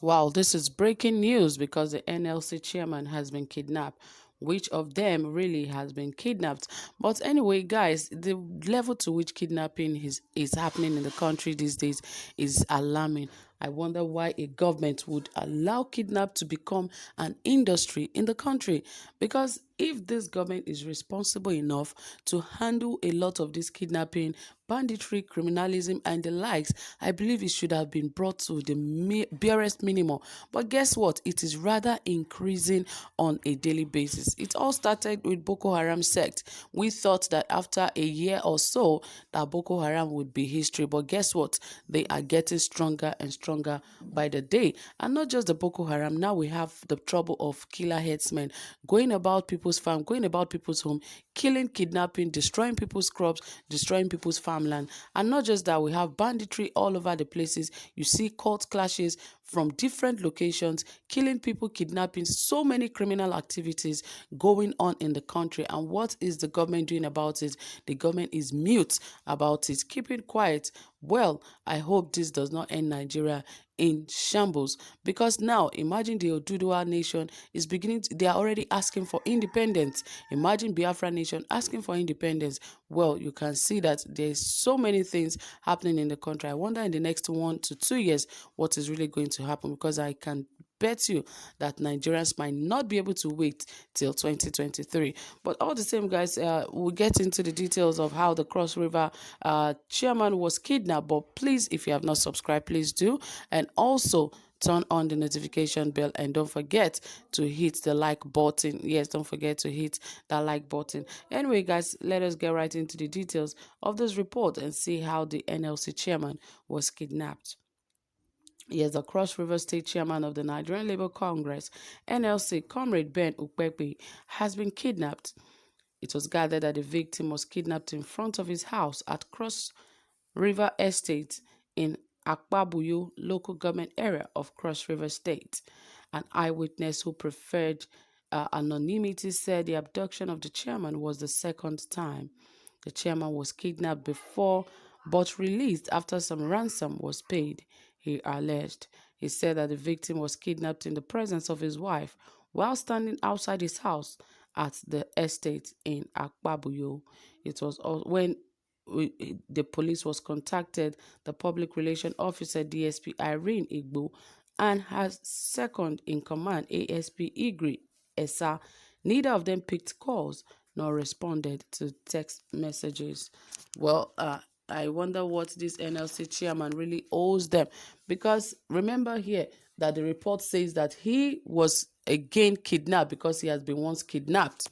Wow, this is breaking news because the NLC chairman has been kidnapped. Which of them really has been kidnapped? But anyway, guys, the level to which kidnapping is happening in the country these days is alarming. I wonder why a government would allow kidnap to become an industry in the country. Because if this government is responsible enough to handle a lot of this kidnapping, banditry, criminalism, and the likes, I believe it should have been brought to the barest minimum. But guess what? It is rather increasing on a daily basis. It all started with Boko Haram sect. We thought that after a year or so that Boko Haram would be history, but guess what? They are getting stronger and stronger by the day. And not just the Boko Haram, now we have the trouble of killer headsmen going about people's farm, going about people's home, killing, kidnapping, destroying people's crops, destroying people's farmland. And not just that, we have banditry all over the places. You see cult clashes from different locations, killing people, kidnapping, so many criminal activities going on in the country. And what is the government doing about it? The government is mute about it, keeping quiet. Well, I hope this does not end Nigeria in shambles, because now imagine the Oduduwa nation is beginning to, they are already asking for independence. Imagine Biafra nation asking for independence. Well, you can see that there's so many things happening in the country. I wonder in the next 1 to 2 years what is really going to happen, because I can bet you that Nigerians might not be able to wait till 2023. But all the same, guys, we'll get into the details of how the Cross River chairman was kidnapped. But please, if you have not subscribed, please do. And also turn on the notification bell, and don't forget to hit the like button. Yes, don't forget to hit that like button. Anyway, guys, let us get right into the details of this report and see how the NLC chairman was kidnapped. Yes, the Cross River State Chairman of the Nigerian Labour Congress, NLC, Comrade Ben Ukpekpe, has been kidnapped. It was gathered that the victim was kidnapped in front of his house at Cross River Estate in Akpabuyo local government area of Cross River State. An eyewitness who preferred anonymity said the abduction of the chairman was the second time. The chairman was kidnapped before but released after some ransom was paid, he alleged. He said that the victim was kidnapped in the presence of his wife while standing outside his house at the estate in Akpabuyo. It was when the police was contacted, the public relation officer DSP Irene Igbo and her second in command ASP Igri Esa. Neither of them picked calls nor responded to text messages. Well, I wonder what this NLC chairman really owes them, because remember here that the report says that he was again kidnapped because he has been once kidnapped.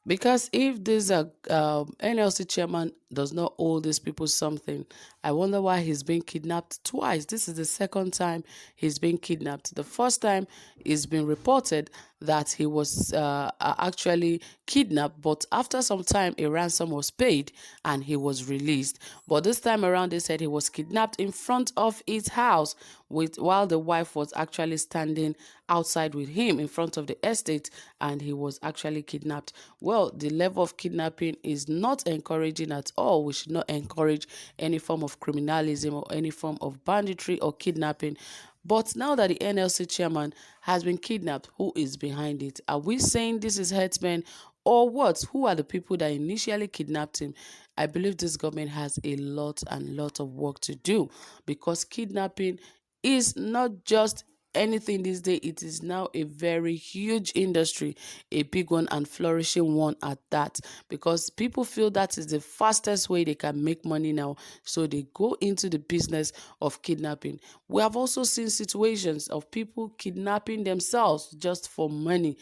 Because if this NLC chairman does not owe these people something, I wonder why he's been kidnapped twice. This is the second time he's been kidnapped. The first time it's been reported that he was actually kidnapped, but after some time a ransom was paid and he was released. But this time around they said he was kidnapped in front of his house while the wife was actually standing outside with him in front of the estate, and he was actually kidnapped. Well, the level of kidnapping is not encouraging at all. We should not encourage any form of criminalism or any form of banditry or kidnapping. But now that the NLC chairman has been kidnapped, who is behind it? Are we saying this is herdsmen or what? Who are the people that initially kidnapped him? I believe this government has a lot of work to do, because kidnapping is not just anything these days. It is now a very huge industry, a big one and flourishing one at that, because people feel that is the fastest way they can make money now, so they go into the business of kidnapping. We have also seen situations of people kidnapping themselves just for money.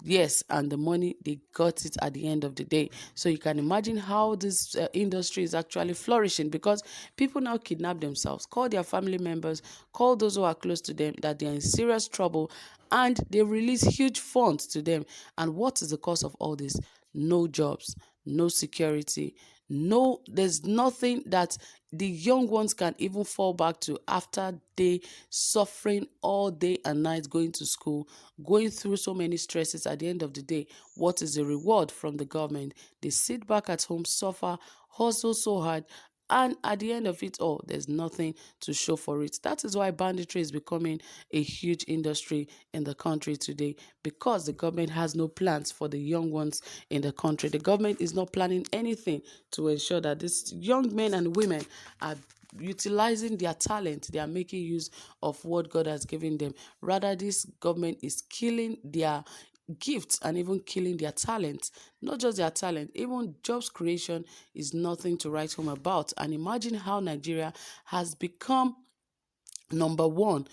Yes, and the money, they got it at the end of the day. So you can imagine how this industry is actually flourishing, because people now kidnap themselves, call their family members, call those who are close to them that they are in serious trouble, and they release huge funds to them. And what is the cause of all this? No jobs, no security, there's nothing that the young ones can even fall back to after they suffering all day and night, going to school, going through so many stresses. At the end of the day, what is the reward from the government? They sit back at home, suffer, hustle so hard, And at the end of it all, there's nothing to show for it. That is why banditry is becoming a huge industry in the country today, because the government has no plans for the young ones in the country. The government is not planning anything to ensure that these young men and women are utilizing their talent. They are making use of what God has given them. Rather, this government is killing their gifts and even killing their talent. Not just their talent, even jobs creation is nothing to write home about. And imagine how Nigeria has become number one.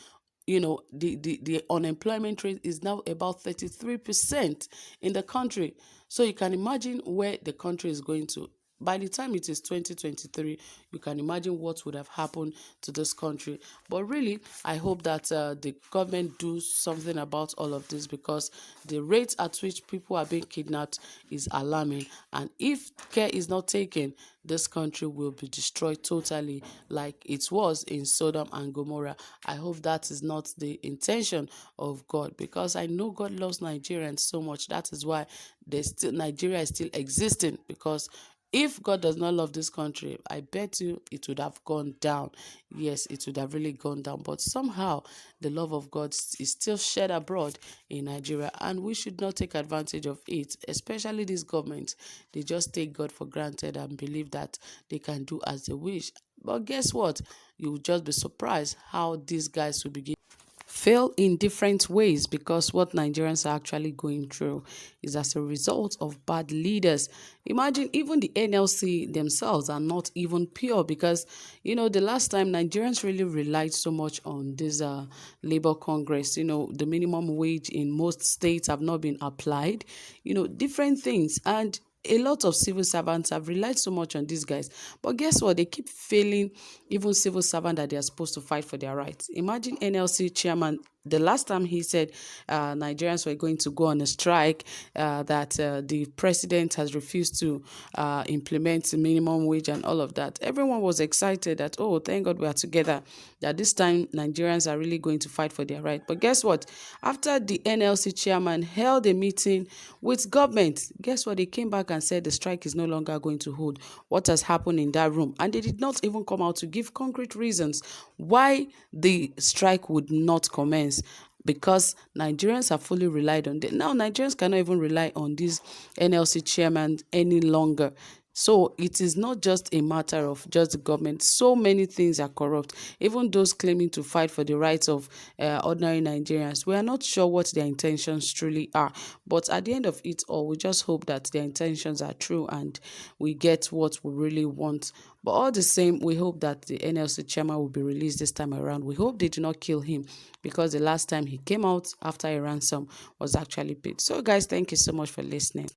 The unemployment rate is now about 33% in the country. So you can imagine where the country is going to. By the time it is 2023, you can imagine what would have happened to this country. But really, I hope that the government do something about all of this, because the rate at which people are being kidnapped is alarming. And if care is not taken, this country will be destroyed totally, like it was in Sodom and Gomorrah. I hope that is not the intention of God, because I know God loves Nigerians so much. That is why Nigeria is still existing, because if God does not love this country, I bet you it would have gone down. Yes, it would have really gone down. But somehow the love of God is still shed abroad in Nigeria, and we should not take advantage of it, especially this government. They just take God for granted and believe that they can do as they wish. But guess what? You will just be surprised how these guys will begin fail in different ways, because what Nigerians are actually going through is as a result of bad leaders. Imagine even the NLC themselves are not even pure, because the last time Nigerians really relied so much on this labor congress. The minimum wage in most states have not been applied, different things. And a lot of civil servants have relied so much on these guys. But guess what? They keep failing even civil servants that they are supposed to fight for their rights. Imagine NLC chairman, the last time he said Nigerians were going to go on a strike, that the president has refused to implement the minimum wage and all of that. Everyone was excited that, oh, thank God we are together, that this time Nigerians are really going to fight for their right. But guess what? After the NLC chairman held a meeting with government, guess what? They came back and said the strike is no longer going to hold. What has happened in that room? And they did not even come out to give concrete reasons why the strike would not commence, because Nigerians have fully relied on them. Now Nigerians cannot even rely on this NLC chairman any longer. So it is not just a matter of just the government. So many things are corrupt. Even those claiming to fight for the rights of ordinary Nigerians, we are not sure what their intentions truly are. But at the end of it all, we just hope that their intentions are true and we get what we really want. But all the same, we hope that the NLC chairman will be released this time around. We hope they do not kill him, because the last time he came out after a ransom was actually paid. So guys, thank you so much for listening.